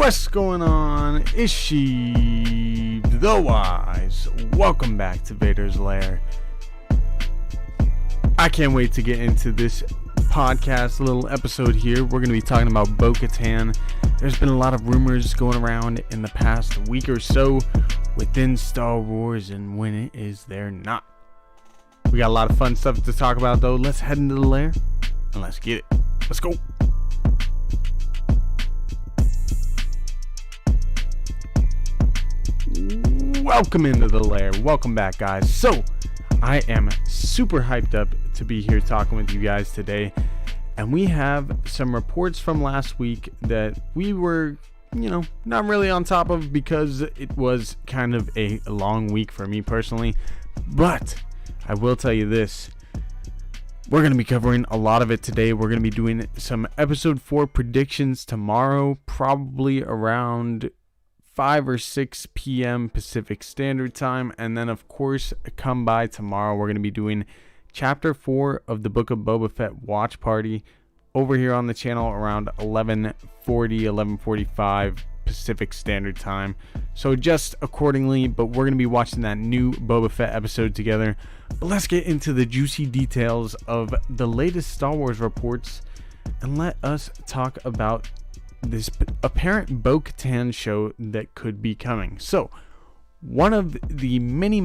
What's going on? Is she the wise? Welcome back to Vader's Lair. I can't wait to get into this podcast little episode here. We're going to be talking about Bo Katan. There's been a lot of rumors going around in the past week or so within Star Wars, and when it is there not. We got a lot of fun stuff to talk about though. Let's head into the lair and let's get it. Let's go. Welcome into the lair. Welcome back, guys. So I am super hyped up to be here talking with you guys today, and we have some reports from last week that we were not really on top of because it was kind of a long week for me personally. But I will tell you this, we're going to be covering a lot of it today. We're going to be doing some episode 4 predictions tomorrow, probably around 5 or 6 p.m. Pacific Standard Time. And then, of course, come by tomorrow, we're going to be doing Chapter 4 of the Book of Boba Fett watch party over here on the channel around 11:45 Pacific Standard Time. So just accordingly, but we're going to be watching that new Boba Fett episode together. But let's get into the juicy details of the latest Star Wars reports and let us talk about this apparent Bo Katan show that could be coming. So one of the many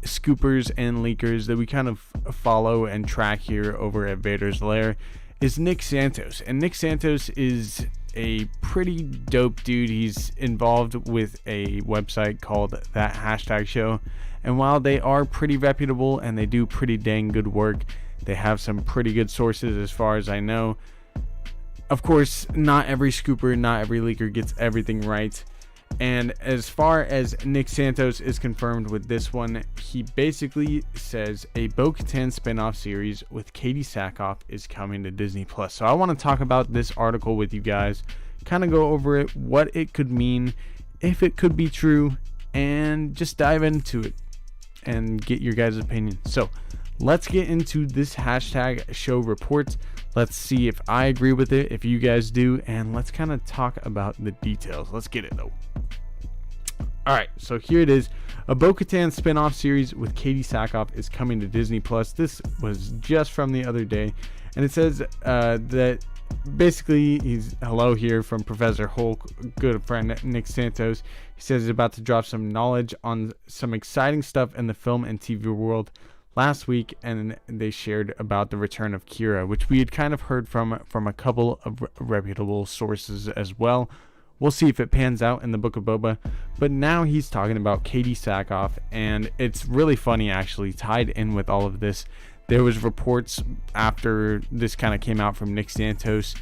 scoopers and leakers that we kind of follow and track here over at Vader's Lair is Nick Santos. And Nick Santos is a pretty dope dude. He's involved with a website called That Hashtag Show, and while they are pretty reputable and they do pretty dang good work, they have some pretty good sources as far as I know. Of course, not every scooper, not every leaker gets everything right. And as far as Nick Santos is confirmed with this one, he basically says a Bo Katan spinoff series with Katie Sackhoff is coming to Disney Plus. So I want to talk about this article with you guys, kind of go over it, what it could mean, if it could be true, and just dive into it and get your guys' opinion. So let's get into this hashtag show report. Let's see if I agree with it, if you guys do, and let's kind of talk about the details. Let's get it though. Alright, so here it is. A Bo Katan spin-off series with Katie Sackhoff is coming to Disney Plus. This was just from the other day, and it says that basically he's hello here from Professor Hulk, good friend Nick Santos. He says he's about to drop some knowledge on some exciting stuff in the film and TV world last week, and they shared about the return of Kira, which we had kind of heard from a couple of reputable sources as well. We'll see if it pans out in the Book of Boba, but now he's talking about Katie Sackhoff, and it's really funny actually tied in with all of this. There was reports after this kind of came out from Nick Santos,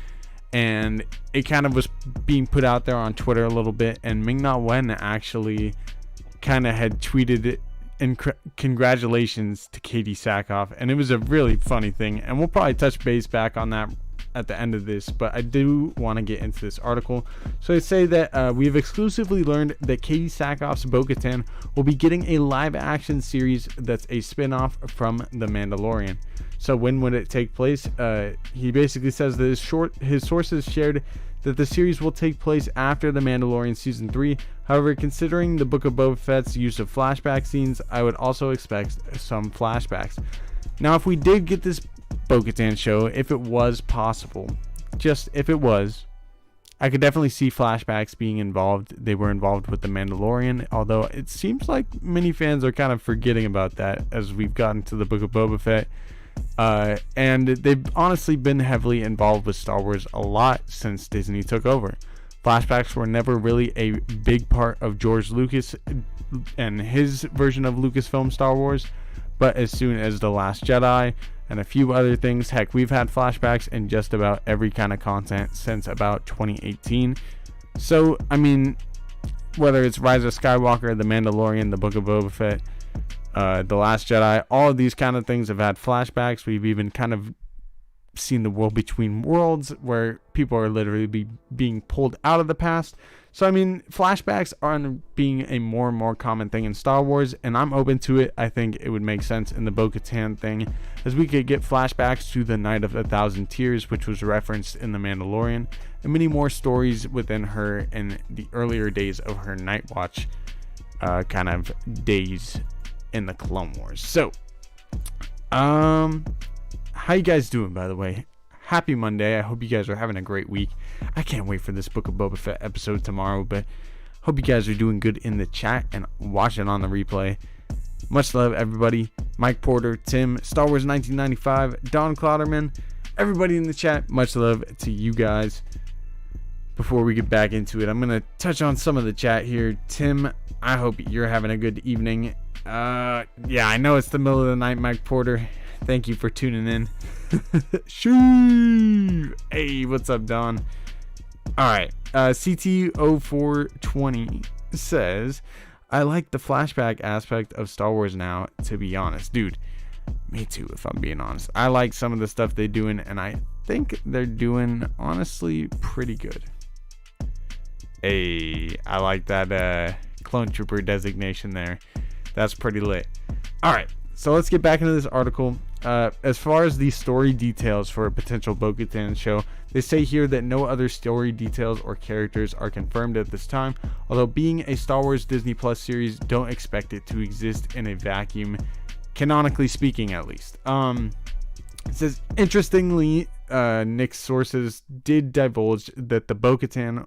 and it kind of was being put out there on Twitter a little bit, and Ming-Na Wen actually kind of had tweeted and congratulations to Katie Sackhoff, and it was a really funny thing, and we'll probably touch base back on that at the end of this, but I do want to get into this article. So they say that we've exclusively learned that Katie Sackhoff's Bo Katan will be getting a live action series that's a spin-off from The Mandalorian. So when would it take place? He basically says that his sources shared that the series will take place after The Mandalorian Season 3. However, considering the Book of Boba Fett's use of flashback scenes, I would also expect some flashbacks. Now, if we did get this Bo Katan show, if it was possible, just if it was, I could definitely see flashbacks being involved. They were involved with The Mandalorian, although it seems like many fans are kind of forgetting about that as we've gotten to the Book of Boba Fett. And they've honestly been heavily involved with Star Wars a lot since Disney took over. Flashbacks were never really a big part of George Lucas and his version of Lucasfilm Star Wars, but as soon as The Last Jedi and a few other things, heck, we've had flashbacks in just about every kind of content since about 2018. So, I mean, whether it's Rise of Skywalker, The Mandalorian, The Book of Boba Fett, The Last Jedi, all of these kind of things have had flashbacks. We've even kind of seen the world between worlds where people are literally being pulled out of the past So, I mean, flashbacks are being a more and more common thing in Star Wars, and I'm open to it. I think it would make sense in the Bo Katan thing, as we could get flashbacks to the Night of 1,000 Tears, which was referenced in The Mandalorian, and many more stories within her in the earlier days of her Night Watch kind of days in the Clone Wars. So, how you guys doing, by the way? Happy Monday. I hope you guys are having a great week. I can't wait for this Book of Boba Fett episode tomorrow, but hope you guys are doing good in the chat and watching on the replay. Much love, everybody. Mike Porter, Tim, Star Wars 1995, Don Clotterman, everybody in the chat. Much love to you guys. Before we get back into it, I'm going to touch on some of the chat here. Tim, I hope you're having a good evening. Yeah, I know it's the middle of the night, Mike Porter. Thank you for tuning in. Shoo! Hey, what's up, Don? Alright, CT0420 says, I like the flashback aspect of Star Wars now, to be honest. Dude, me too, if I'm being honest. I like some of the stuff they're doing, and I think they're doing, honestly, pretty good. Hey, I like that clone trooper designation there. That's pretty lit. Alright, so let's get back into this article. As far as the story details for a potential Bo Katan show, they say here that no other story details or characters are confirmed at this time, although being a Star Wars Disney Plus series, don't expect it to exist in a vacuum, canonically speaking at least. It says, interestingly, Nick's sources did divulge that the Bo Katan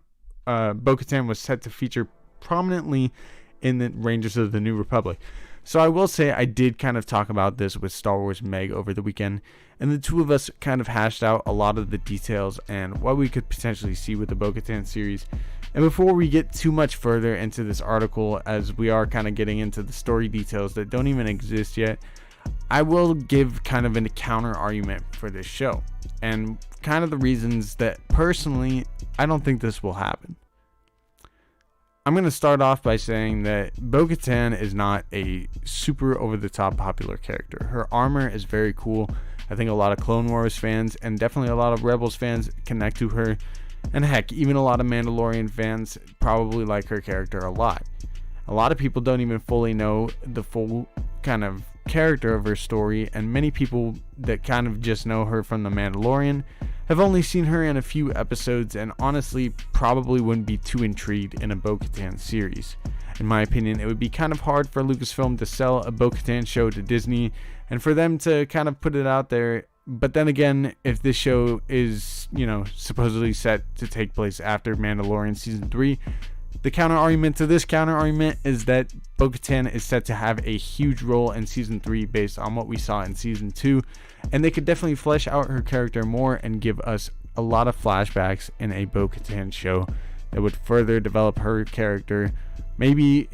was set to feature prominently in the Rangers of the New Republic. So I will say I did kind of talk about this with Star Wars Meg over the weekend, and the two of us kind of hashed out a lot of the details and what we could potentially see with the Bo Katan series. And before we get too much further into this article, as we are kind of getting into the story details that don't even exist yet, I will give kind of a counter argument for this show, and kind of the reasons that personally I don't think this will happen. I'm going to start off by saying that Bo Katan is not a super over-the-top popular character. Her armor is very cool. I think a lot of Clone Wars fans and definitely a lot of Rebels fans connect to her. And heck, even a lot of Mandalorian fans probably like her character a lot. A lot of people don't even fully know the full kind of character of her story, and many people that kind of just know her from The Mandalorian have only seen her in a few episodes and honestly probably wouldn't be too intrigued in a Bo Katan series. In my opinion, it would be kind of hard for Lucasfilm to sell a Bo Katan show to Disney and for them to kind of put it out there. But then again, if this show is, supposedly set to take place after Mandalorian Season 3, the counter argument to this counter argument is that Bo Katan is set to have a huge role in Season 3 based on what we saw in Season 2, and they could definitely flesh out her character more and give us a lot of flashbacks in a Bo Katan show that would further develop her character. Maybe,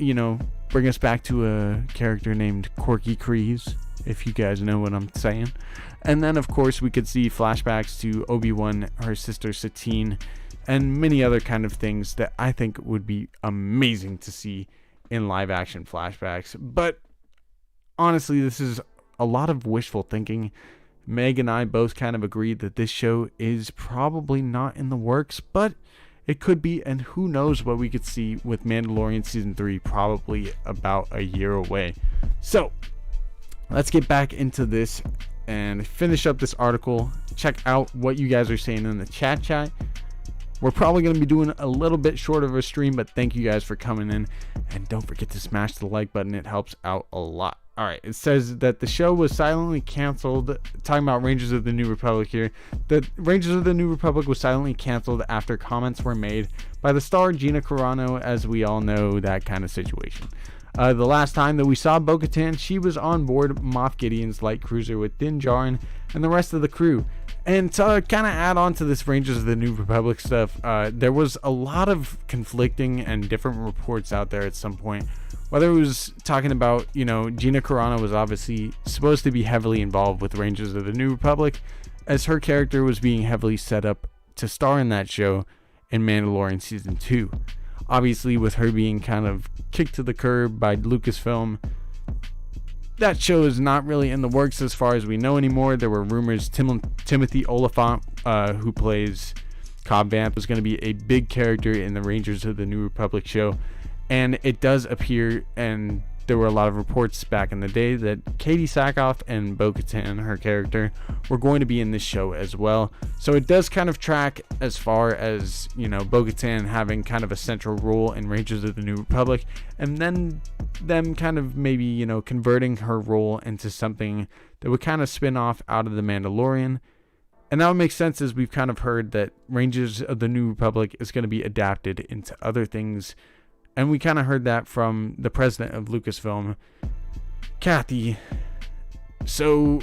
bring us back to a character named Corky Kryze, if you guys know what I'm saying. And then, of course, we could see flashbacks to Obi-Wan, her sister Satine, and many other kind of things that I think would be amazing to see in live action flashbacks. But honestly, this is a lot of wishful thinking. Meg and I both kind of agreed that this show is probably not in the works, but it could be, and who knows what we could see with Mandalorian Season 3 probably about a year away. So, let's get back into this and finish up this article. Check out what you guys are saying in the chat. We're probably going to be doing a little bit short of a stream, but thank you guys for coming in. And don't forget to smash the like button. It helps out a lot. Alright, it says that the show was silently canceled. Talking about Rangers of the New Republic here. The Rangers of the New Republic was silently canceled after comments were made by the star Gina Carano, as we all know that kind of situation. The last time that we saw Bo Katan, she was on board Moff Gideon's light cruiser with Din Djarin and the rest of the crew. And to kind of add on to this Rangers of the New Republic stuff, there was a lot of conflicting and different reports out there at some point. Whether it was talking about, Gina Carano was obviously supposed to be heavily involved with Rangers of the New Republic, as her character was being heavily set up to star in that show in Mandalorian Season 2. Obviously, with her being kind of kicked to the curb by Lucasfilm, that show is not really in the works as far as we know anymore. There were rumors Timothy Oliphant, who plays Cobb Vanth was going to be a big character in the Rangers of the New Republic show, and it does appear, and there were a lot of reports back in the day that Katie Sackhoff and Bo Katan, her character, were going to be in this show as well. So it does kind of track as far as, Bo Katan having kind of a central role in Rangers of the New Republic, and then them kind of maybe, converting her role into something that would kind of spin off out of The Mandalorian. And that would make sense, as we've kind of heard that Rangers of the New Republic is going to be adapted into other things. And we kind of heard that from the president of Lucasfilm, Kathy. So,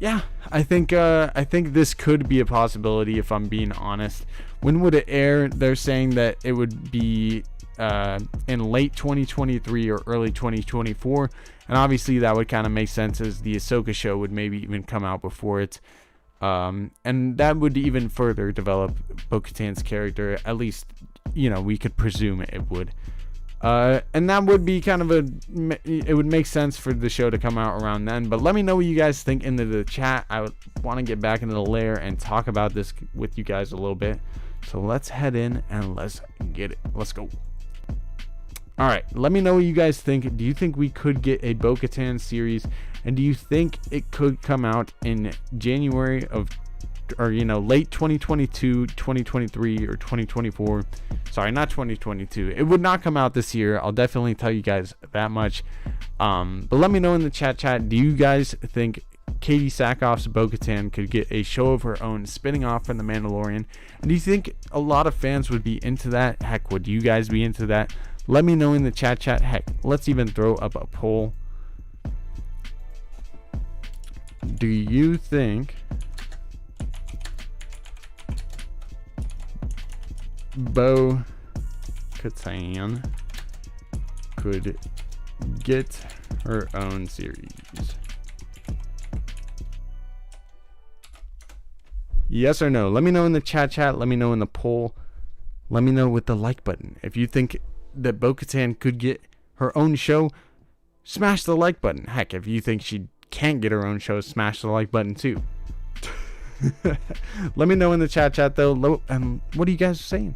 yeah, I think this could be a possibility, if I'm being honest. When would it air? They're saying that it would be in late 2023 or early 2024. And obviously that would kind of make sense, as the Ahsoka show would maybe even come out before it. And that would even further develop Bo-Katan's character, at least, we could presume it would. And that would be kind of it would make sense for the show to come out around then. But let me know what you guys think into the chat. I would want to get back into the lair and talk about this with you guys a little bit. So let's head in and let's get it. Let's go. All right, let me know what you guys think. Do you think we could get a Bo-Katan series? And do you think it could come out in January or late 2022, 2023, or 2024? Sorry, not 2022. It would not come out this year. I'll definitely tell you guys that much. But let me know in the chat. Do you guys think Katie Sackhoff's Bo-Katan could get a show of her own, spinning off from The Mandalorian? And do you think a lot of fans would be into that? Heck, would you guys be into that? Let me know in the chat. Heck, let's even throw up a poll. Do you think Bo Katan could get her own series? Yes or no? Let me know in the chat. Let me know in the poll. Let me know with the like button. If you think that Bo Katan could get her own show, smash the like button. Heck, if you think she can't get her own show, smash the like button too. Let me know in the chat though. And what are you guys saying?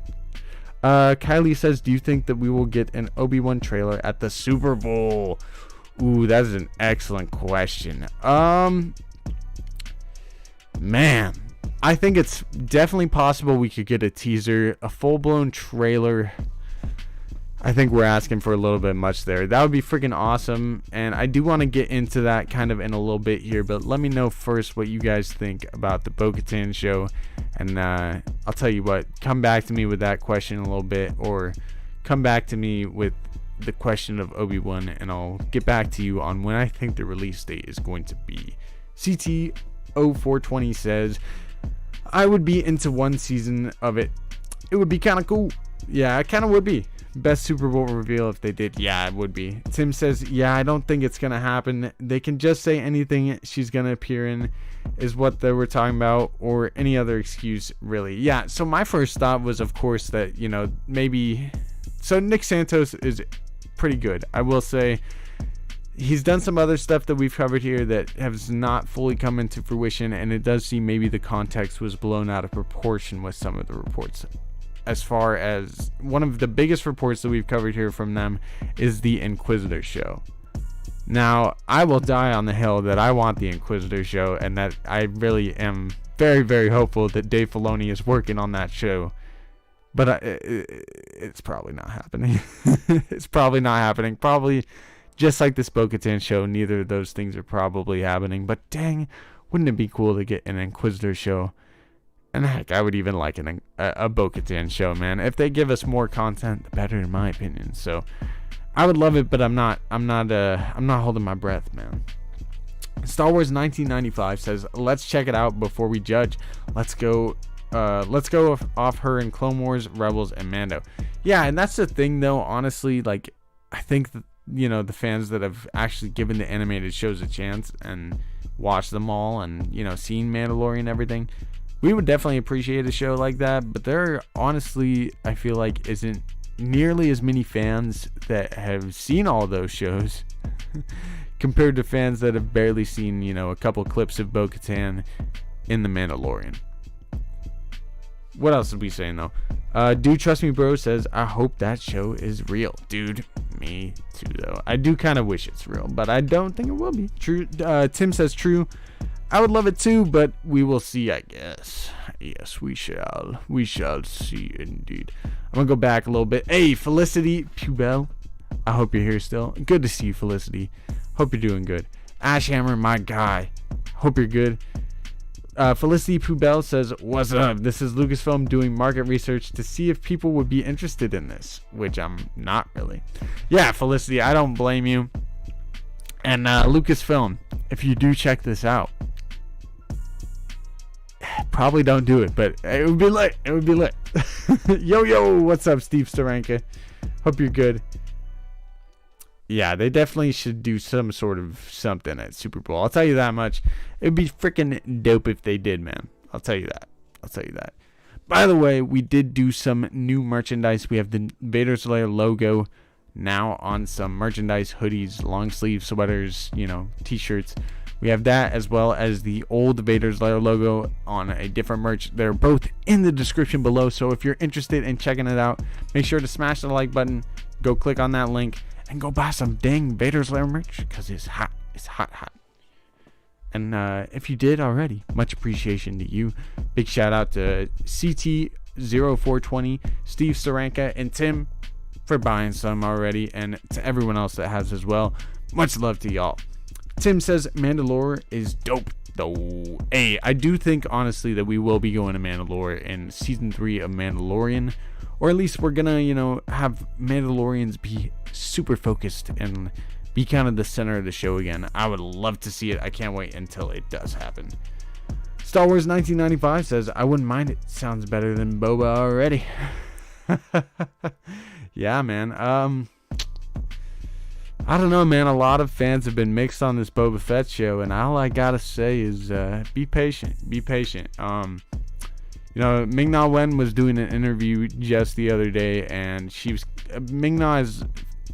Kylie says, do you think that we will get an Obi-Wan trailer at the Super Bowl? Ooh, that is an excellent question. Man, I think it's definitely possible we could get a teaser, a full-blown trailer. I think we're asking for a little bit much there. That would be freaking awesome, and I do want to get into that kind of in a little bit here, but let me know first what you guys think about the Bo-Katan show, and I'll tell you what, come back to me with that question in a little bit, or come back to me with the question of Obi-Wan, and I'll get back to you on when I think the release date is going to be. CT0420 says, I would be into one season of it. It would be kind of cool. Yeah, it kind of would be. Best Super Bowl reveal if they did. Yeah, it would be. Tim says, yeah, I don't think it's going to happen. They can just say anything she's going to appear in is what they were talking about, or any other excuse, really. Yeah, so my first thought was, of course, that, maybe... So Nick Santos is pretty good. I will say he's done some other stuff that we've covered here that has not fully come into fruition, and it does seem maybe the context was blown out of proportion with some of the reports. As far as one of the biggest reports that we've covered here from them is the Inquisitor show. Now, I will die on the hill that I want the Inquisitor show, and that I really am very, very hopeful that Dave Filoni is working on that show. But it's probably not happening. It's probably not happening. Probably just like this Bo-Katan show, neither of those things are probably happening. But dang, wouldn't it be cool to get an Inquisitor show? And heck, I would even like a Bo-Katan show, man. If they give us more content, the better, in my opinion. So I would love it, but I'm not holding my breath, man. Star Wars 1995 says, let's check it out before we judge. Let's go off her in Clone Wars, Rebels, and Mando. Yeah, and that's the thing, though. Honestly, like, I think that, the fans that have actually given the animated shows a chance and watched them all, and seen Mandalorian and everything, we would definitely appreciate a show like that. But there, honestly, I feel like isn't nearly as many fans that have seen all those shows compared to fans that have barely seen, a couple clips of Bo-Katan in The Mandalorian. What else did we say though? Dude, trust me, bro says, I hope that show is real. Dude, me too, though. I do kind of wish it's real, but I don't think it will be. True. Tim says true. I would love it too, but we will see, I guess. Yes, we shall. We shall see, indeed. I'm gonna go back a little bit. Hey, Felicity Pubel. I hope you're here still. Good to see you, Felicity. Hope you're doing good. Ashhammer, my guy. Hope you're good. Felicity Pubel says, what's up? This is Lucasfilm doing market research to see if people would be interested in this, which I'm not really. Yeah, Felicity, I don't blame you. And Lucasfilm, if you do check this out, probably don't do it, but it would be lit. It would be lit. Yo, what's up, Steve Staranka? Hope you're good. Yeah, they definitely should do some sort of something at Super Bowl. I'll tell you that much. It would be freaking dope if they did, man. I'll tell you that. By the way, we did do some new merchandise. We have the Vader's Lair logo now on some merchandise, hoodies, long sleeve sweaters, t-shirts. We have that as well as the old Vader's Lair logo on a different merch. They're both in the description below. So if you're interested in checking it out, make sure to smash the like button. Go click on that link. And go buy some dang Vader's Lair merch because it's hot. It's hot. And if you did already, much appreciation to you. Big shout out to CT0420, Steve Saranka, and Tim for buying some already. And to everyone else that has as well. Much love to y'all. Tim says Mandalore is dope though. Hey, I do think honestly that we will be going to Mandalore in season 3 of Mandalorian. Or at least we're gonna, have Mandalorians be super focused and be kind of the center of the show again. I would love to see it. I can't wait until it does happen. Star Wars 1995 says, I wouldn't mind it. Sounds better than Boba already. Yeah, man. I don't know, man. A lot of fans have been mixed on this Boba Fett show, and all I gotta say is be patient. Be patient. Ming-Na Wen was doing an interview just the other day, and Ming-Na is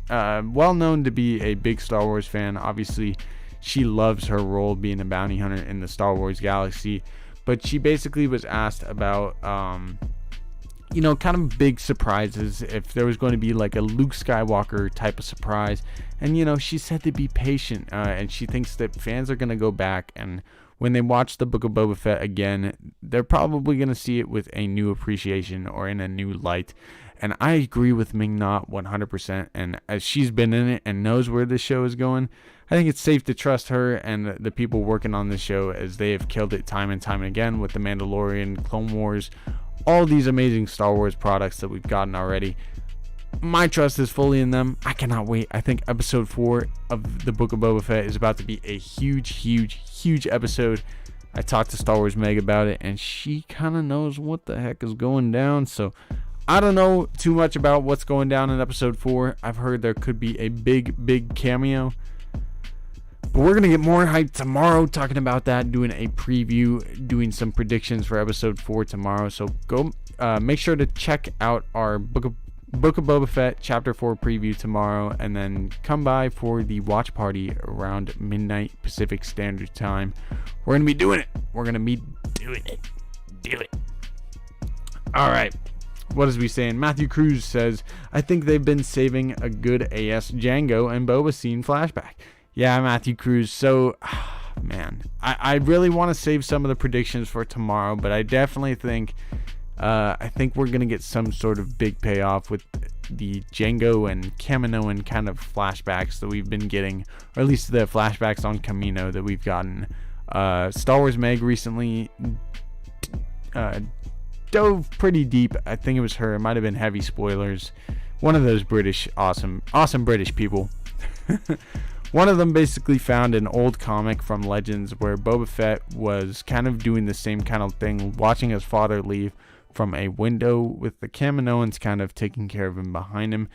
well known to be a big Star Wars fan. Obviously, she loves her role being a bounty hunter in the Star Wars galaxy, but she basically was asked about, kind of big surprises, if there was going to be like a Luke Skywalker type of surprise, and, she said to be patient, and she thinks that fans are going to go back and when they watch the Book of Boba Fett again, they're probably going to see it with a new appreciation or in a new light. And I agree with Ming-Na 100%. And as she's been in it and knows where this show is going, I think it's safe to trust her and the people working on this show, as they have killed it time and time again with The Mandalorian, Clone Wars, all these amazing Star Wars products that we've gotten already. My trust is fully in them. I cannot wait. I think episode 4 of the Book of Boba Fett is about to be a huge episode. I talked to Star Wars Meg about it, and she kind of knows what the heck is going down. So I don't know too much about what's going down in episode 4. I've heard there could be a big cameo. But we're going to get more hype tomorrow talking about that, doing a preview, doing some predictions for episode 4 tomorrow. So go make sure to check out our Book of Boba Fett Chapter 4 preview tomorrow, and then come by for the watch party around midnight Pacific Standard Time. We're going to be doing it. Do it. All right. What is we saying? Matthew Cruz says, I think they've been saving a good AS Django and Boba scene flashback. Yeah, Matthew Cruz. So, man, I really want to save some of the predictions for tomorrow, but I definitely think we're going to get some sort of big payoff with the Django and Kaminoan kind of flashbacks that we've been getting, or at least the flashbacks on Kamino that we've gotten. Star Wars Meg recently dove pretty deep. I think it was her. It might have been Heavy Spoilers. One of those British, awesome British people. One of them basically found an old comic from Legends where Boba Fett was kind of doing the same kind of thing, watching his father leave from a window with the Kaminoans kind of taking care of him behind him.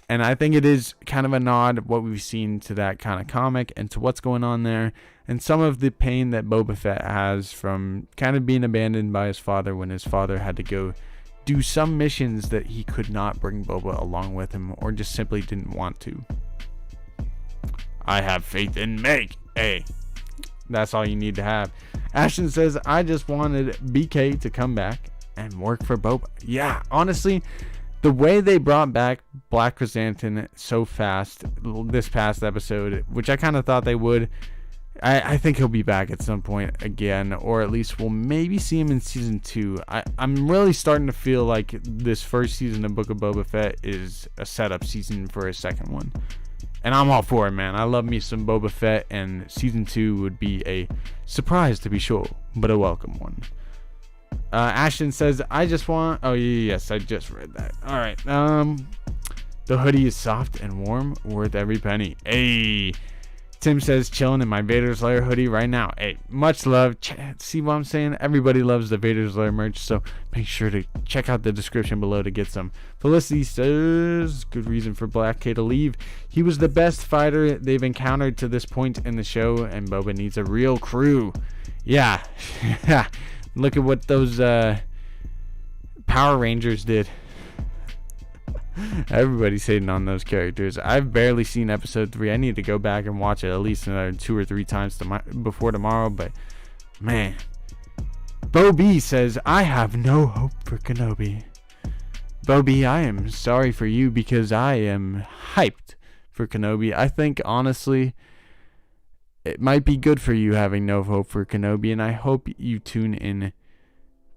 And I think it is kind of a nod of what we've seen to that kind of comic and to what's going on there, and some of the pain that Boba Fett has from kind of being abandoned by his father when his father had to go do some missions that he could not bring Boba along with him, or just simply didn't want to. I have faith in Meg. Hey, that's all you need to have. Ashton says, I just wanted BK to come back. and work for Boba. Yeah, honestly, the way they brought back Black Chrysanthemum so fast this past episode, which I kind of thought they would, I think he'll be back at some point again, or at least we'll maybe see him in season 2. I'm really starting to feel like this first season of Book of Boba Fett is a setup season for a second one. And I'm all for it, man. I love me some Boba Fett, and season 2 would be a surprise to be sure, but a welcome one. Ashton says, I just want... Oh, yes, I just read that. All right. The hoodie is soft and warm, worth every penny. Hey. Tim says, chilling in my Vader's Lair hoodie right now. Hey, much love. See what I'm saying? Everybody loves the Vader's Lair merch, so make sure to check out the description below to get some. Felicity says, good reason for Black K to leave. He was the best fighter they've encountered to this point in the show, and Boba needs a real crew. Yeah. Look at what those Power Rangers did. Everybody's hating on those characters. I've barely seen episode 3. I need to go back and watch it at least another 2 or 3 times before tomorrow. But man, Bo B says, I have no hope for Kenobi. Bo B, I am sorry for you because I am hyped for Kenobi. I think honestly it might be good for you having no hope for Kenobi, and I hope you tune in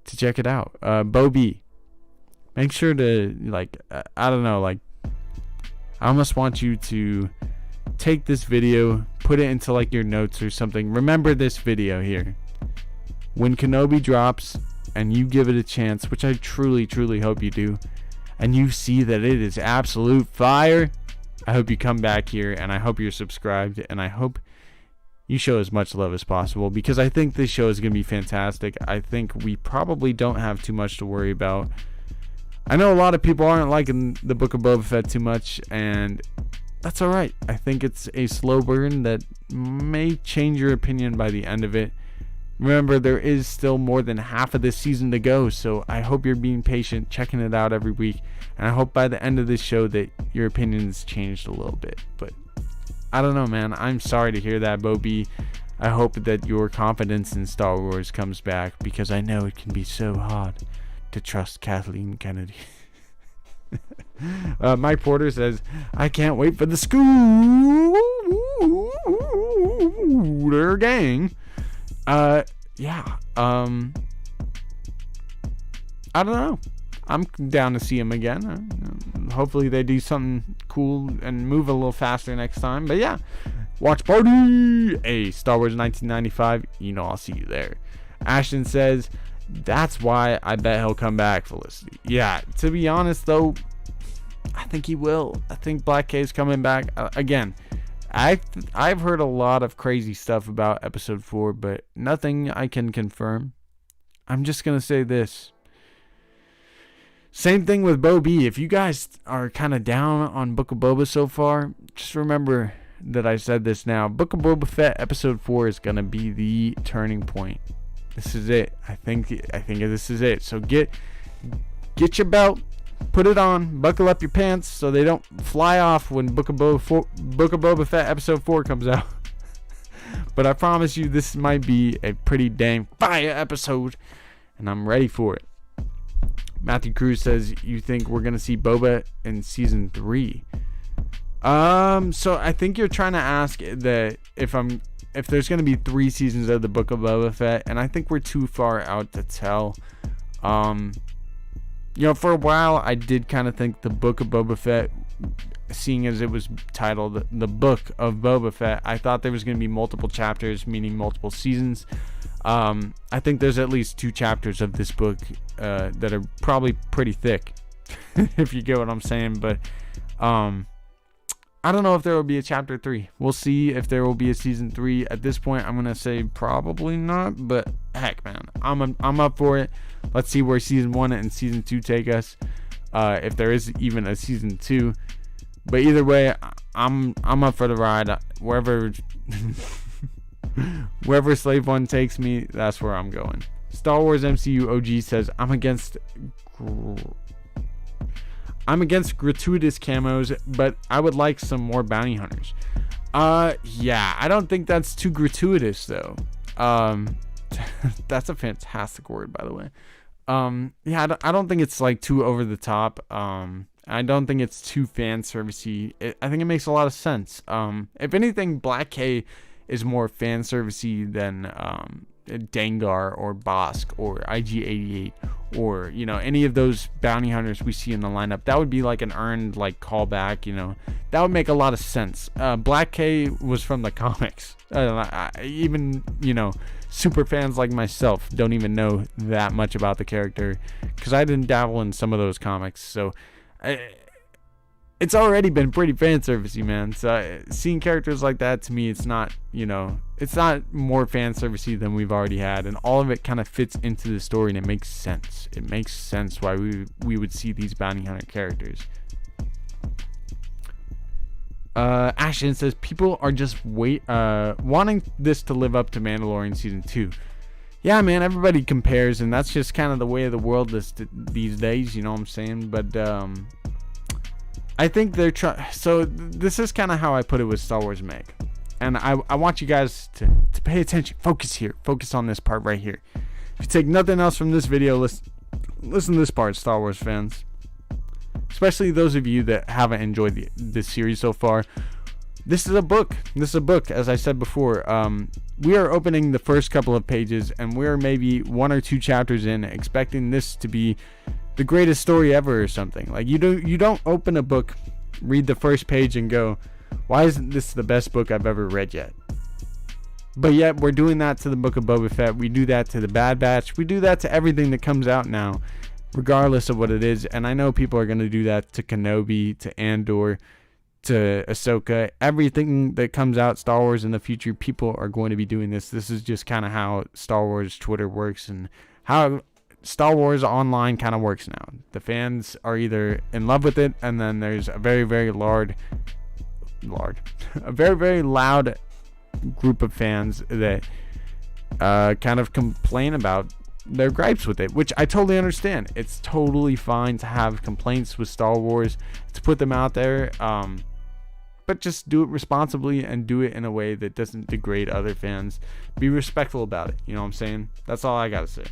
to check it out. Bo B, make sure to, I don't know, I almost want you to take this video, put it into, your notes or something. Remember this video here. When Kenobi drops, and you give it a chance, which I truly, truly hope you do, and you see that it is absolute fire, I hope you come back here, and I hope you're subscribed, and I hope you show as much love as possible, because I think this show is going to be fantastic. I think we probably don't have too much to worry about. I know a lot of people aren't liking the Book of Boba Fett too much, and that's alright. I think it's a slow burn that may change your opinion by the end of it. Remember, there is still more than half of this season to go, so I hope you're being patient, checking it out every week, and I hope by the end of this show that your opinion's changed a little bit. But I don't know, man. I'm sorry to hear that, Bo B. I hope that your confidence in Star Wars comes back, because I know it can be so hard to trust Kathleen Kennedy. Mike Porter says, I can't wait for the Scooter gang. Yeah. I don't know. I'm down to see him again. Hopefully they do something cool and move a little faster next time. But yeah, watch party. Hey, Star Wars 1995. I'll see you there. Ashton says, that's why I bet he'll come back, Felicity. Yeah, to be honest though, I think he will. I think Black K is coming back. Again, I've heard a lot of crazy stuff about episode 4, but nothing I can confirm. I'm just gonna say this. Same thing with Bo B. If you guys are kind of down on Book of Boba so far, just remember that I said this now. Book of Boba Fett episode 4 is gonna be the turning point. This is it. I think this is it. So get your belt, put it on, buckle up your pants so they don't fly off when Book of Boba Fett episode 4 comes out. But I promise you, this might be a pretty dang fire episode, and I'm ready for it. Matthew Cruz says, you think we're gonna see Boba in season 3? So I think you're trying to ask that if there's gonna be 3 seasons of the Book of Boba Fett, and I think we're too far out to tell. For a while I did kind of think the Book of Boba Fett, seeing as it was titled the Book of Boba Fett, I thought there was gonna be multiple chapters, meaning multiple seasons. I think there's at least 2 chapters of this book that are probably pretty thick, if you get what I'm saying. But I don't know if there will be a chapter 3. We'll see if there will be a season 3. At this point, I'm gonna say probably not. But heck, man, I'm up for it. Let's see where season 1 and season 2 take us. If there is even a season 2. But either way, I'm up for the ride. Wherever Slave One takes me, that's where I'm going. Star Wars MCU OG says, I'm against gratuitous camos, but I would like some more bounty hunters. Yeah, I don't think that's too gratuitous though. That's a fantastic word, by the way. Yeah, I don't think it's like too over the top. I don't think it's too fan servicey. I think it makes a lot of sense. If anything, Black K is more fan servicey than Dengar or Bosk or IG-88 or, you know, any of those bounty hunters we see in the lineup. That would be like an earned like callback, you know. That would make a lot of sense. Black K was from the comics. Even, you know, super fans like myself don't even know that much about the character because I didn't dabble in some of those comics. So it's already been pretty fan servicey, man. So seeing characters like that, to me, it's not, you know, it's not more fan servicey than we've already had, and all of it kind of fits into the story, and it makes sense. It makes sense why we would see these bounty hunter characters. Ashton says people are just wanting this to live up to Mandalorian season 2. Yeah, man, everybody compares, and that's just kind of the way of the world these days, you know what I'm saying? But I think they're trying. So this is kind of how I put it with Star Wars Meg, and I want you guys to pay attention. Focus here. Focus on this part right here. If you take nothing else from this video, listen to this part, Star Wars fans. Especially those of you that haven't enjoyed this series so far. This is a book. This is a book, as I said before. We are opening the first couple of pages, and we're maybe 1 or 2 chapters in, expecting this to be the greatest story ever or something. Like, you don't open a book, read the first page, and go, why isn't this the best book I've ever read yet? But yet we're doing that to the Book of Boba Fett. We do that to the Bad Batch. We do that to everything that comes out now, regardless of what it is. And I know people are going to do that to Kenobi, to Andor, to Ahsoka. Everything that comes out Star Wars in the future, people are going to be doing this. This is just kind of how Star Wars Twitter works and how Star Wars online kind of works now. The fans are either in love with it, and then there's a very, very a very, very loud group of fans that kind of complain about their gripes with it, which I totally understand. It's totally fine to have complaints with Star Wars, to put them out there, but just do it responsibly and do it in a way that doesn't degrade other fans. Be respectful about it, you know what I'm saying? That's all I gotta say.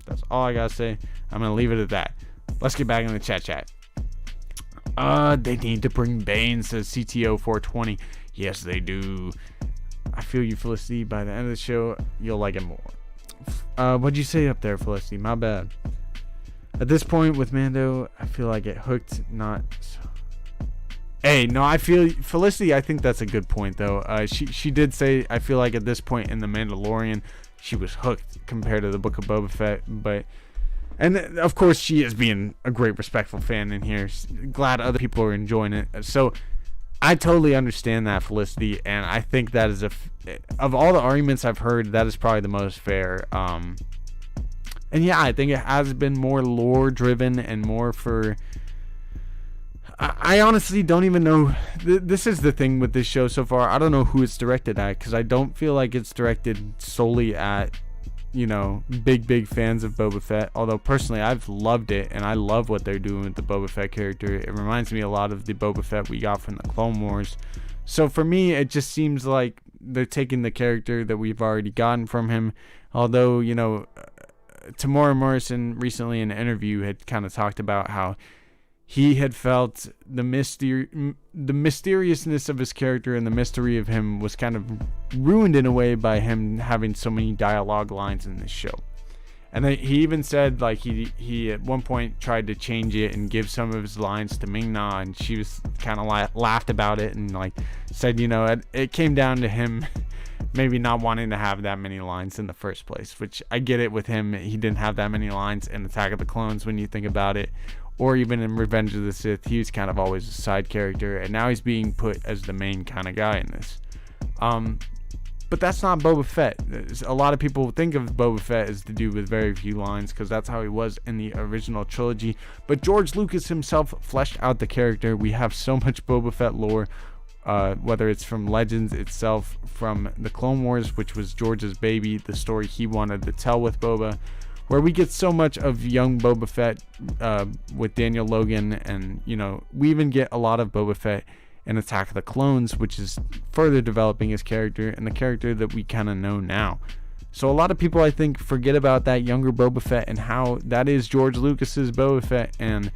That's all I gotta say. I'm gonna leave it at that. Let's get back in the chat. They need to bring Bane, says CTO 420. Yes, they do. I feel you, Felicity. By the end of the show, you'll like it more. What'd you say up there, Felicity? My bad. At this point with Mando, I feel like it hooked, not. Hey, no, I feel Felicity. I think that's a good point, though. She did say, I feel like at this point in the Mandalorian, she was hooked compared to the Book of Boba Fett, and of course she is being a great respectful fan in here. Glad other people are enjoying it. So I totally understand that, Felicity, and I think that is of all the arguments I've heard, that is probably the most fair. And yeah, I think it has been more lore driven and more for. I honestly don't even know. This is the thing with this show so far. I don't know who it's directed at, because I don't feel like it's directed solely at, you know, big fans of Boba Fett. Although personally, I've loved it, and I love what they're doing with the Boba Fett character. It reminds me a lot of the Boba Fett we got from the Clone Wars. So for me, it just seems like they're taking the character that we've already gotten from him. Although, you know, Tamora Morrison recently in an interview had kind of talked about how he had felt the mysteriousness of his character and the mystery of him was kind of ruined in a way by him having so many dialogue lines in this show. And then he even said, like, he at one point tried to change it and give some of his lines to Ming-Na, and she was kind of laughed about it and like said, you know, it came down to him maybe not wanting to have that many lines in the first place, which I get it with him. He didn't have that many lines in Attack of the Clones when you think about it. Or even in Revenge of the Sith, he was kind of always a side character, and now he's being put as the main kind of guy in this. But that's not Boba Fett. A lot of people think of Boba Fett as the dude with very few lines, because that's how he was in the original trilogy. But George Lucas himself fleshed out the character. We have so much Boba Fett lore, whether it's from Legends itself, from the Clone Wars, which was George's baby, the story he wanted to tell with Boba, where we get so much of young Boba Fett with Daniel Logan, and, you know, we even get a lot of Boba Fett in Attack of the Clones, which is further developing his character and the character that we kind of know now. So a lot of people, I think, forget about that younger Boba Fett and how that is George Lucas's Boba Fett, and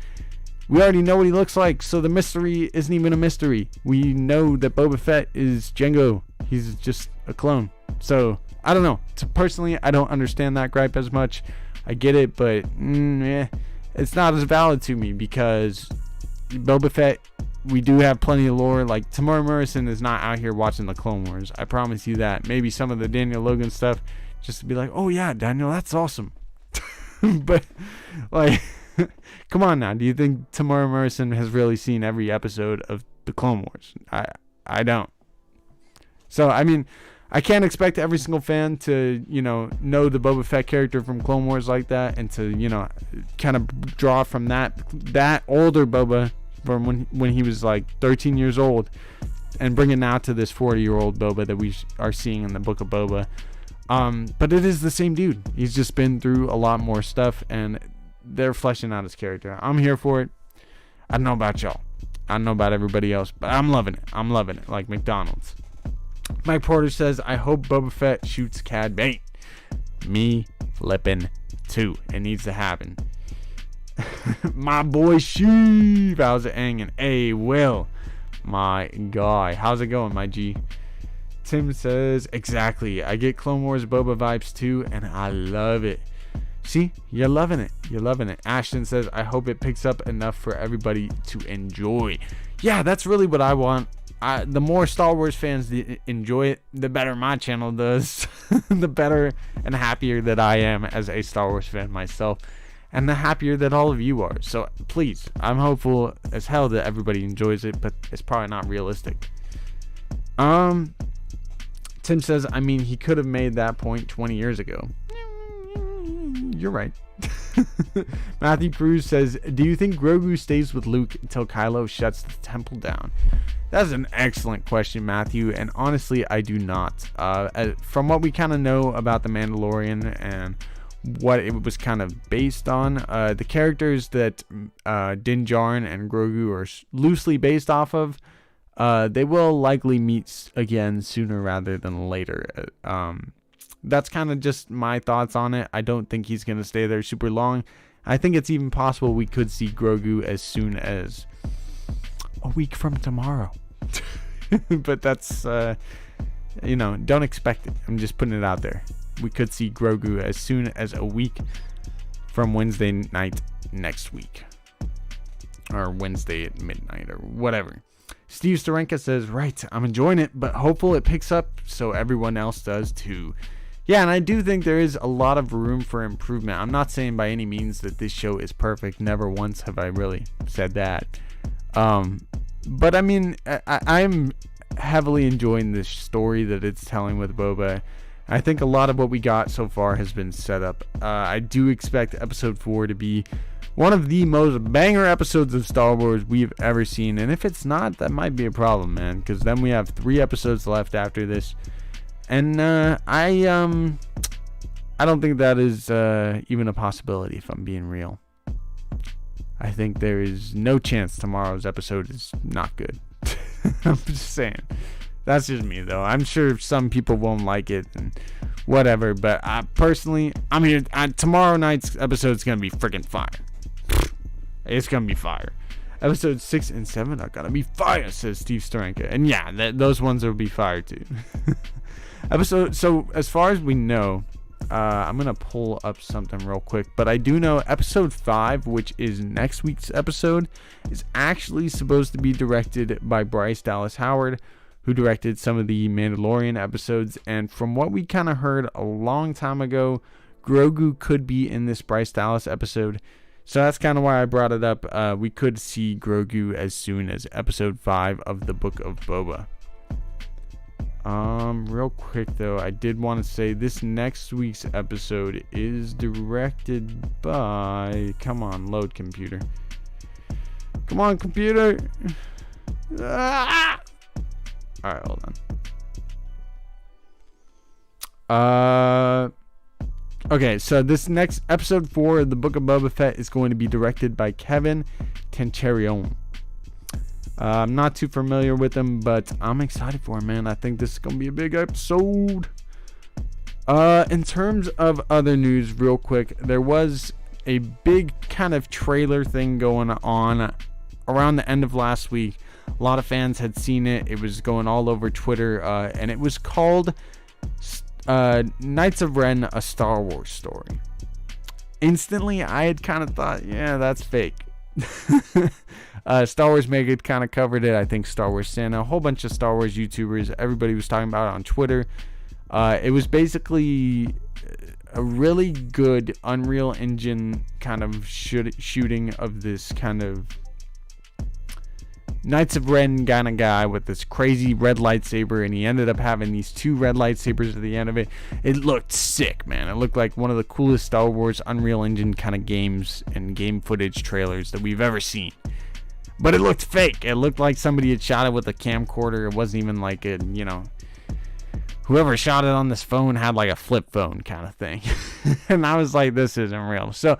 we already know what he looks like, so the mystery isn't even a mystery. We know that Boba Fett is Jango. He's just a clone. So I don't know. Personally, I don't understand that gripe as much. I get it, but it's not as valid to me, because Boba Fett, we do have plenty of lore. Like, Tamora Morrison is not out here watching the Clone Wars. I promise you that. Maybe some of the Daniel Logan stuff, just to be like, oh yeah, Daniel, that's awesome. But like, come on now. Do you think Tamora Morrison has really seen every episode of the Clone Wars? I don't. So I mean, I can't expect every single fan to, know the Boba Fett character from Clone Wars like that, and to, kind of draw from that older Boba from when he was like 13 years old, and bring it now to this 40-year-old Boba that we are seeing in the Book of Boba. But it is the same dude. He's just been through a lot more stuff, and they're fleshing out his character. I'm here for it. I don't know about y'all. I don't know about everybody else, but I'm loving it. I'm loving it, like McDonald's. Mike Porter says, I hope Boba Fett shoots Cad Bane. Me flipping too. It needs to happen. My boy Sheev, how's it hanging? Hey, Will, my guy, how's it going, my G? Tim says, exactly. I get Clone Wars Boba vibes too, and I love it. See, you're loving it. You're loving it. Ashton says, I hope it picks up enough for everybody to enjoy. Yeah, that's really what I want. The more Star Wars fans enjoy it, the better my channel does. The better and happier that I am as a Star Wars fan myself, and the happier that all of you are. So please, I'm hopeful as hell that everybody enjoys it, but it's probably not realistic. Tim says, I mean, he could have made that point 20 years ago. You're right. Matthew Cruz says, do you think Grogu stays with Luke until Kylo shuts the temple down? That's an excellent question, Matthew, and honestly, I do not. From what we kind of know about The Mandalorian and what it was kind of based on, the characters that Din Djarin and Grogu are loosely based off of, they will likely meet again sooner rather than later. That's kind of just my thoughts on it. I don't think he's going to stay there super long. I think it's even possible we could see Grogu as soon as a week from tomorrow. But that's, don't expect it. I'm just putting it out there. We could see Grogu as soon as a week from Wednesday night next week. Or Wednesday at midnight or whatever. Steve Starenka says, right, I'm enjoying it, but hopeful it picks up so everyone else does too. Yeah, and I do think there is a lot of room for improvement. I'm not saying by any means that this show is perfect. Never once have I really said that. But I mean, I'm heavily enjoying this story that it's telling with Boba. I think a lot of what we got so far has been set up. I do expect episode 4 to be one of the most banger episodes of Star Wars we've ever seen. And if it's not, that might be a problem, man. Because then we have 3 episodes left after this. And I don't think that is even a possibility, if I'm being real. I think there is no chance tomorrow's episode is not good. I'm just saying. That's just me, though. I'm sure some people won't like it and whatever. But personally, I'm here. Tomorrow night's episode is going to be freaking fire. It's going to be fire. Episode 6 and 7 are going to be fire, says Steve Starenka. And yeah, those ones will be fire too. So as far as we know, I'm going to pull up something real quick. But I do know episode 5, which is next week's episode, is actually supposed to be directed by Bryce Dallas Howard, who directed some of the Mandalorian episodes. And from what we kind of heard a long time ago, Grogu could be in this Bryce Dallas episode. So that's kind of why I brought it up. We could see Grogu as soon as episode 5 of the Book of Boba. Real quick though, I did want to say this next week's episode is directed by... Come on, load computer. Come on, computer. Ah! Alright, hold on. Okay, so this next episode 4 of the Book of Boba Fett is going to be directed by Kevin Tancharion. I'm not too familiar with him, but I'm excited for him, man. I think this is going to be a big episode. In terms of other news, real quick, there was a big kind of trailer thing going on around the end of last week. A lot of fans had seen it. It was going all over Twitter, and it was called Knights of Ren, a Star Wars story. Instantly, I had kind of thought, yeah, that's fake. Star Wars Mega kind of covered it. I think Star Wars Santa, a whole bunch of Star Wars YouTubers, everybody was talking about it on Twitter. It was basically a really good Unreal Engine kind of shooting of this kind of Knights of Ren kind of guy with this crazy red lightsaber, and he ended up having these 2 red lightsabers at the end of it. It looked sick, man. It looked like one of the coolest Star Wars Unreal Engine kind of games and game footage trailers that we've ever seen. But it looked fake. It looked like somebody had shot it with a camcorder. It wasn't even like a, whoever shot it on this phone had like a flip phone kind of thing. And I was like, this isn't real. So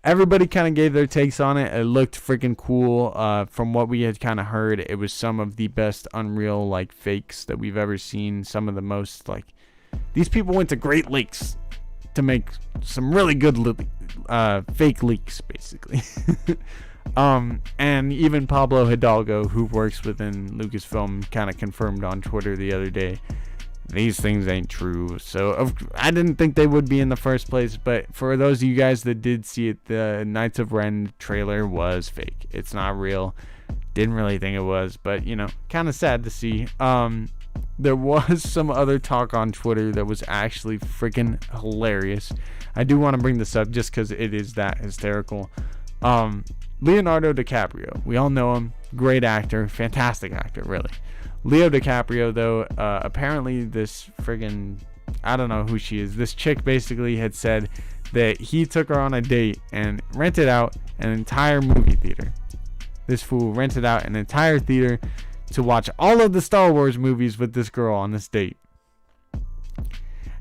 everybody kind of gave their takes on it. It looked freaking cool. From what we had kind of heard, it was some of the best Unreal like fakes that we've ever seen. Some of the most like, these people went to great lengths to make some really good fake leaks, basically. And even Pablo Hidalgo, who works within Lucasfilm, kind of confirmed on Twitter the other day, these things ain't true. So I didn't think they would be in the first place, but for those of you guys that did see it, the Knights of Ren trailer was fake. It's not real. Didn't really think it was, but kind of sad to see. There was some other talk on Twitter that was actually freaking hilarious. I do want to bring this up just because it is that hysterical. Leonardo DiCaprio, we all know him, great actor, fantastic actor, really. Leo DiCaprio, though, apparently this friggin', I don't know who she is, this chick basically had said that he took her on a date and rented out an entire movie theater. This fool rented out an entire theater to watch all of the Star Wars movies with this girl on this date.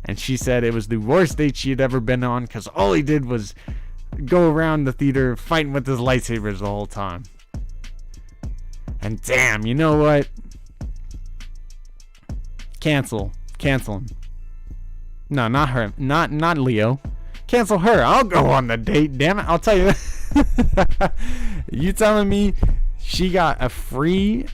And she said it was the worst date she had ever been on because all he did was go around the theater fighting with his lightsabers the whole time. And damn, you know what? Cancel him. No, not her. Not Leo. Cancel her. I'll go on the date. Damn it. I'll tell you. You telling me she got a free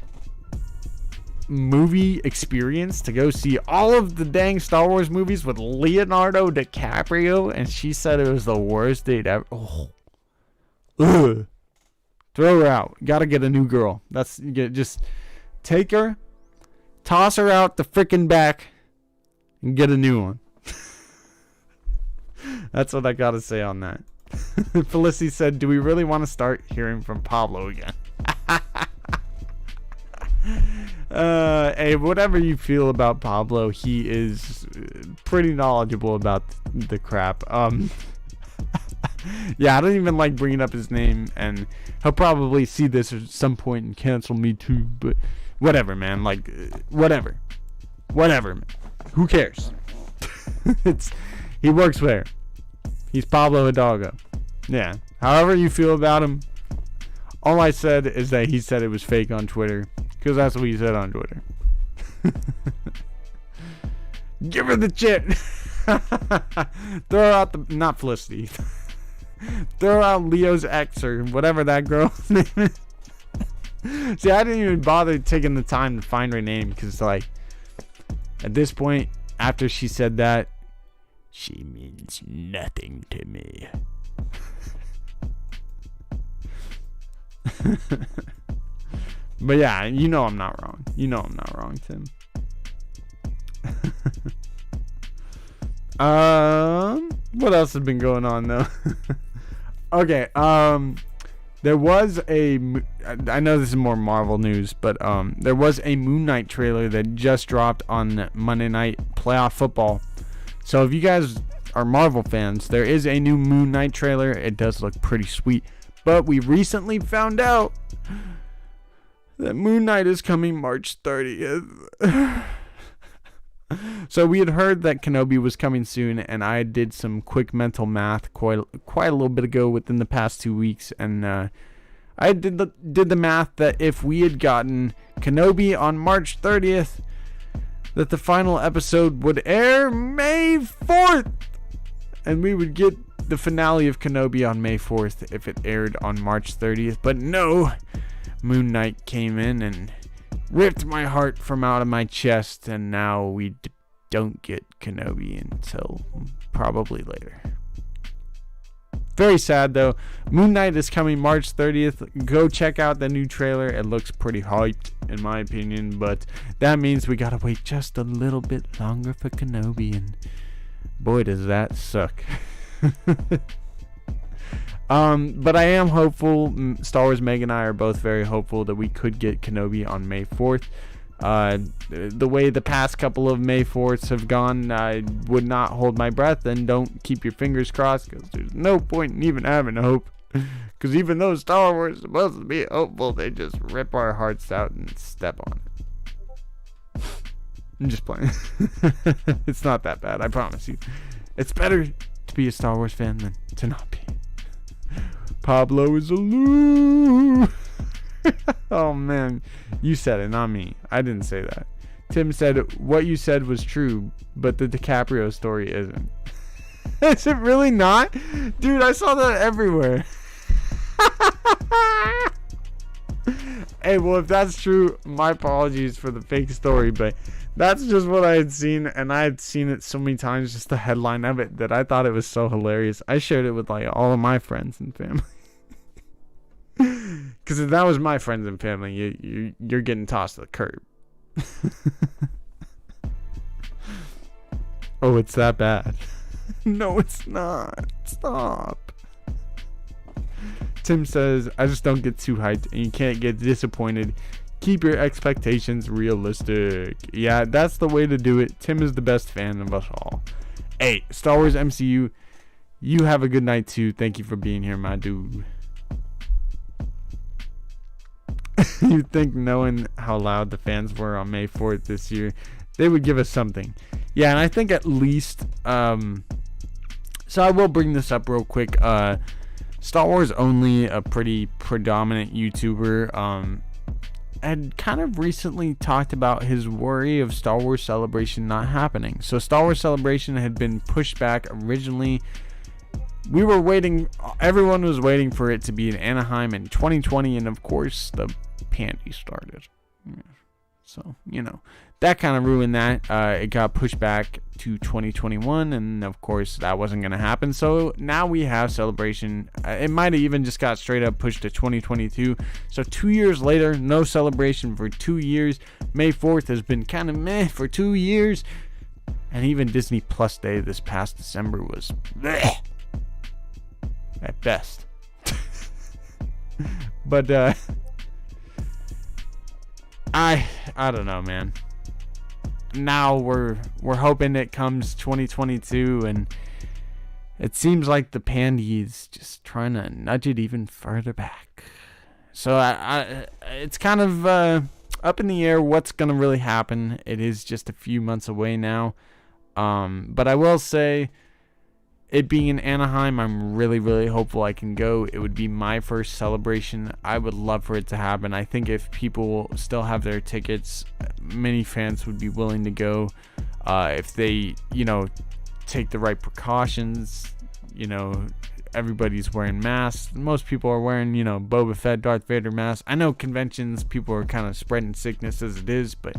movie experience to go see all of the dang Star Wars movies with Leonardo DiCaprio, and she said it was the worst date ever? Oh. Ugh. Throw her out. Gotta get a new girl. Just take her, toss her out the freaking back, and get a new one. That's what I gotta say on that. Felicity said, do we really want to start hearing from Pablo again? Hey, whatever you feel about Pablo, he is pretty knowledgeable about the crap. Yeah, I don't even like bringing up his name, and he'll probably see this at some point and cancel me too, but whatever, man. Like, whatever, man. Who cares? He works there. He's Pablo Hidalgo. Yeah, however you feel about him, all I said is that he said it was fake on Twitter, because that's what he said on Twitter. Give her the chip. Throw out the, not Felicity. Throw out Leo's ex or whatever that girl's name is. See, I didn't even bother taking the time to find her name, because like at this point, after she said that, she means nothing to me. But yeah, you know I'm not wrong. Tim. What else has been going on though? Okay, there was I know this is more Marvel news, but there was a Moon Knight trailer that just dropped on Monday Night Playoff Football. So if you guys are Marvel fans, there is a new Moon Knight trailer. It does look pretty sweet. But we recently found out that Moon Knight is coming March 30th. So we had heard that Kenobi was coming soon, and I did some quick mental math quite a little bit ago within the past 2 weeks, and I did the math that if we had gotten Kenobi on March 30th, that the final episode would air May 4th. And we would get the finale of Kenobi on May 4th if it aired on March 30th. But no, Moon Knight came in and ripped my heart from out of my chest. And now we don't get Kenobi until probably later. Very sad though. Moon Knight is coming March 30th. Go check out the new trailer. It looks pretty hyped in my opinion. But that means we gotta wait just a little bit longer for Kenobi. And boy, does that suck. But I am hopeful. Star Wars Meg and I are both very hopeful that we could get Kenobi on May 4th. The way the past couple of May 4ths have gone, I would not hold my breath, and don't keep your fingers crossed, because there's no point in even having hope. Because even though Star Wars is supposed to be hopeful, they just rip our hearts out and step on it. I'm just playing. It's not that bad, I promise you. It's better to be a Star Wars fan than to not be. Pablo is a loo. Oh man, you said it, not me. I didn't say that. Tim said what you said was true, but the DiCaprio story isn't. Is it really not? Dude, I saw that everywhere. Hey, well, if that's true, my apologies for the fake story, but that's just what I had seen, and I had seen it so many times, just the headline of it, that I thought it was so hilarious. I shared it with like all of my friends and family. Because if that was my friends and family, you're getting tossed to the curb. Oh, it's that bad. No, it's not. Stop. Tim says, I just don't get too hyped, and you can't get disappointed. Keep your expectations realistic. Yeah, that's the way to do it. Tim is the best fan of us all. Hey, Star Wars MCU, you have a good night too. Thank you for being here, my dude. You'd think, knowing how loud the fans were on May 4th this year, they would give us something. Yeah, and I think at least, so I will bring this up real quick. Star Wars Only, a pretty predominant YouTuber, had kind of recently talked about his worry of Star Wars Celebration not happening. So Star Wars Celebration had been pushed back originally. We were waiting, everyone was waiting for it to be in Anaheim in 2020, and of course the pandy started. So, you know, that kind of ruined that. It got pushed back to 2021, and of course that wasn't going to happen. So now we have Celebration. It might have even just got straight up pushed to 2022. So 2 years later, no Celebration for 2 years. May 4th has been kind of meh for 2 years. And even Disney Plus Day this past December was bleh at best. But I don't know, man. Now we're hoping it comes 2022, and it seems like the pandy is just trying to nudge it even further back. So it's kind of up in the air what's gonna really happen. It is just a few months away now, but I will say, it being in Anaheim, I'm really, really hopeful I can go. It would be my first Celebration. I would love for it to happen. I think if people still have their tickets, many fans would be willing to go. If they, you know, take the right precautions, you know, everybody's wearing masks. Most people are wearing, you know, Boba Fett, Darth Vader masks. I know conventions, people are kind of spreading sickness as it is, but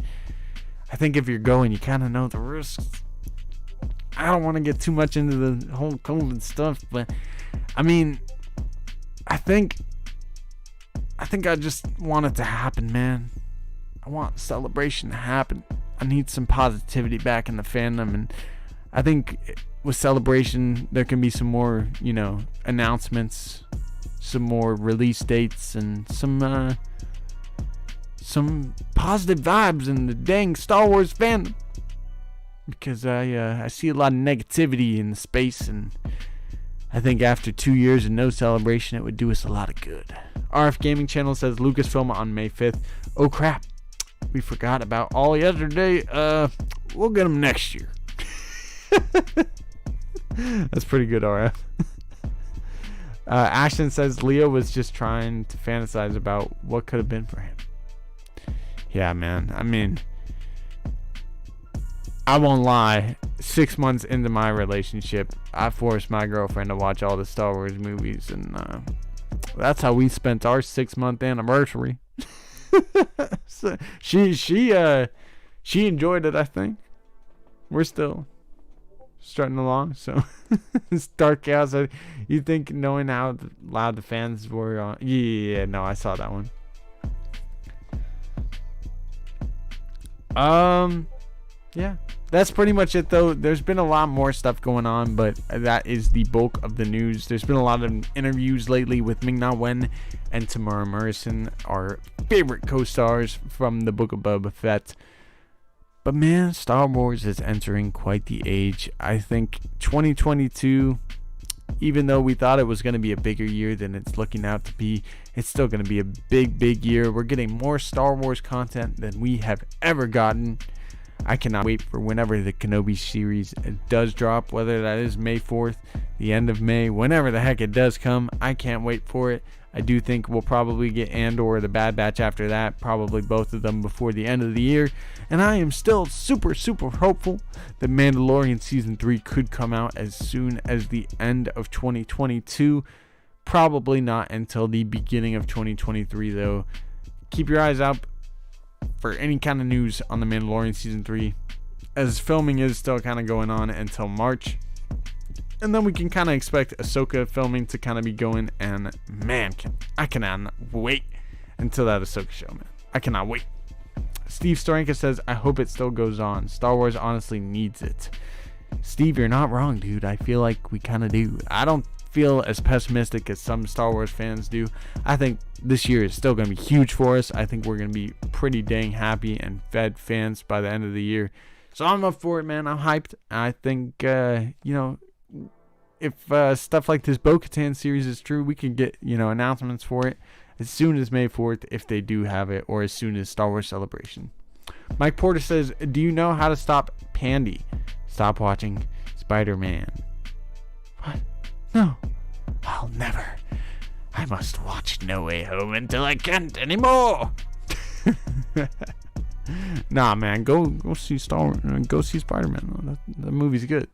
I think if you're going, you kind of know the risks. I don't want to get too much into the whole COVID stuff, but I mean, I think I just want it to happen, man. I want Celebration to happen. I need some positivity back in the fandom, and I think with Celebration there can be some more, you know, announcements, some more release dates, and some positive vibes in the dang Star Wars fandom. Because I see a lot of negativity in the space, and I think after 2 years and no Celebration, it would do us a lot of good. RF Gaming Channel says Lucasfilm on May 5th. Oh crap, we forgot about all yesterday. We'll get them next year. That's pretty good, RF. Ashton says Leo was just trying to fantasize about what could have been for him. Yeah, man. I mean, I won't lie, 6 months into my relationship, I forced my girlfriend to watch all the Star Wars movies, and that's how we spent our 6-month anniversary. So she enjoyed it, I think. We're still strutting along, so it's Dark Chaos. You think knowing how loud the fans were on? Yeah, no, I saw that one. Yeah, that's pretty much it though. There's been a lot more stuff going on, but that is the bulk of the news. There's been a lot of interviews lately with Ming-Na Wen and Tamara Morrison, our favorite co-stars from the Book of Boba Fett. But man, Star Wars is entering quite the age. I think 2022, even though we thought it was going to be a bigger year than it's looking out to be, it's still going to be a big year. We're getting more Star Wars content than we have ever gotten. I cannot wait for whenever the Kenobi series does drop, whether that is May 4th, the end of May, whenever the heck it does come. I can't wait for it. I do think we'll probably get Andor or the Bad Batch after that, probably both of them before the end of the year. And I am still super hopeful that Mandalorian Season 3 could come out as soon as the end of 2022. Probably not until the beginning of 2023 though. Keep your eyes out for any kind of news on the Mandalorian Season 3, as filming is still kind of going on until March. And then we can kind of expect Ahsoka filming to kind of be going, and man, I cannot wait until that Ahsoka show, man. I cannot wait. Steve Storanka says, I hope it still goes on. Star Wars honestly needs it. Steve, you're not wrong, dude. I feel like we kind of do. I don't feel as pessimistic as some Star Wars fans do. I think this year is still going to be huge for us. I think we're going to be pretty dang happy and fed fans by the end of the year. So I'm up for it, man. I'm hyped. I think, if stuff like this Bo Katan series is true, we can get, announcements for it as soon as May 4th if they do have it, or as soon as Star Wars Celebration. Mike Porter says, do you know how to stop Pandy? Stop watching Spider-Man. What? No. I'll never. I must watch No Way Home until I can't anymore. Nah, man, go see Spider-Man. That movie's good.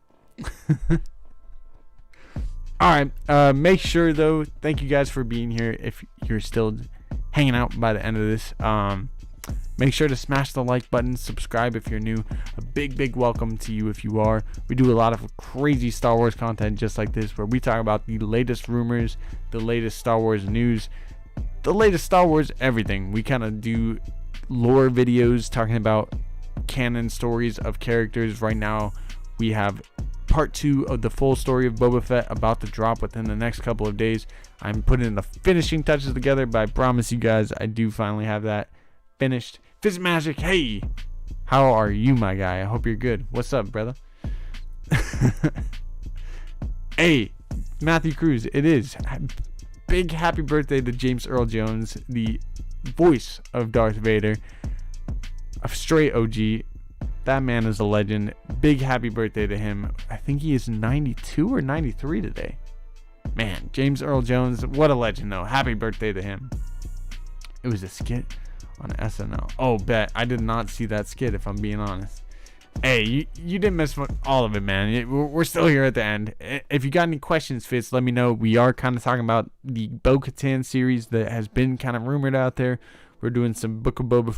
All right, make sure though, thank you guys for being here. If you're still hanging out by the end of this, make sure to smash the like button, subscribe if you're new. A big welcome to you if you are. We do a lot of crazy Star Wars content just like this, where we talk about the latest rumors, the latest Star Wars news, the latest Star Wars everything. We kind of do lore videos talking about canon stories of characters. Right now we have part 2 of the full story of Boba Fett about to drop within the next couple of days. I'm putting the finishing touches together, but I promise you guys I do finally have that finished. Fizz Magic, hey, how are you, my guy? I hope you're good. What's up, brother? Hey, Matthew Cruz, it is big happy birthday to James Earl Jones, the voice of Darth Vader, a straight OG. That man is a legend. Big happy birthday to him. I think he is 92 or 93 today. Man, James Earl Jones, what a legend though. Happy birthday to him. It was a skit on SNL. Oh, bet. I did not see that skit, if I'm being honest. Hey, you didn't miss all of it, man. We're still here at the end. If you got any questions, Fitz, let me know. We are kind of talking about the Bo Katan series that has been kind of rumored out there. We're doing some Book of Boba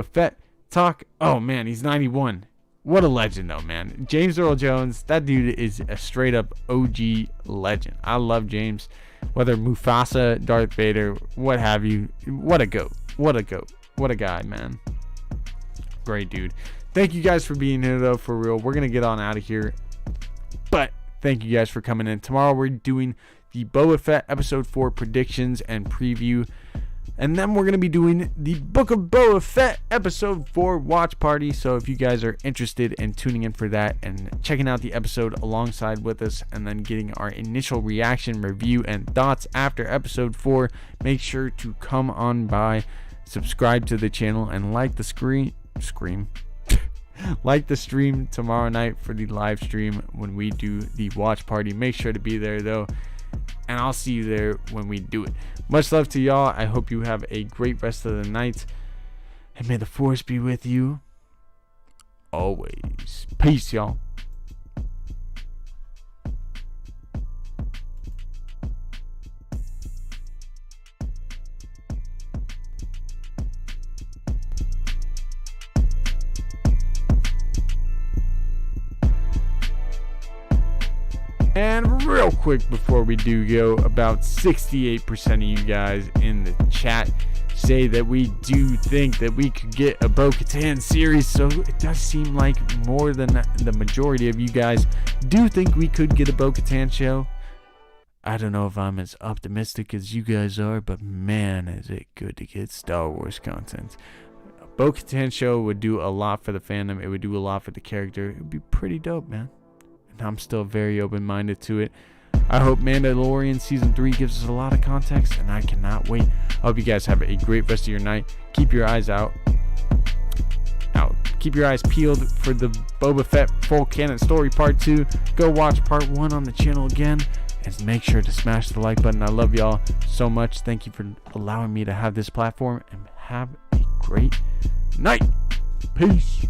Fett talk. Oh man, he's 91. What a legend though, man. James Earl Jones, that dude is a straight up OG legend. I love James. Whether Mufasa, Darth Vader, what have you. What a goat. What a guy, man. Great dude. Thank you guys for being here though, for real. We're gonna get on out of here, but thank you guys for coming in. Tomorrow we're doing the Boba Fett episode 4 predictions and preview. And then we're going to be doing the Book of Boba Fett episode 4 watch party. So if you guys are interested in tuning in for that and checking out the episode alongside with us, and then getting our initial reaction, review, and thoughts after episode 4, make sure to come on by, subscribe to the channel, and like the like the stream tomorrow night for the live stream when we do the watch party. Make sure to be there though, and I'll see you there when we do it. Much love to y'all. I hope you have a great rest of the night. And may the Force be with you always. Peace, y'all. And real quick before we do go, about 68% of you guys in the chat say that we do think that we could get a Bo Katan series, so it does seem like more than the majority of you guys do think we could get a Bo Katan show. I don't know if I'm as optimistic as you guys are, but man, is it good to get Star Wars content. A Bo Katan show would do a lot for the fandom. It would do a lot for the character. It would be pretty dope, man. And I'm still very open-minded to it. I hope Mandalorian Season 3 gives us a lot of context, and I cannot wait. I hope you guys have a great rest of your night. Keep your eyes out. Keep your eyes peeled for the Boba Fett Full Canon Story Part 2. Go watch Part 1 on the channel again, and make sure to smash the like button. I love y'all so much. Thank you for allowing me to have this platform, and have a great night. Peace.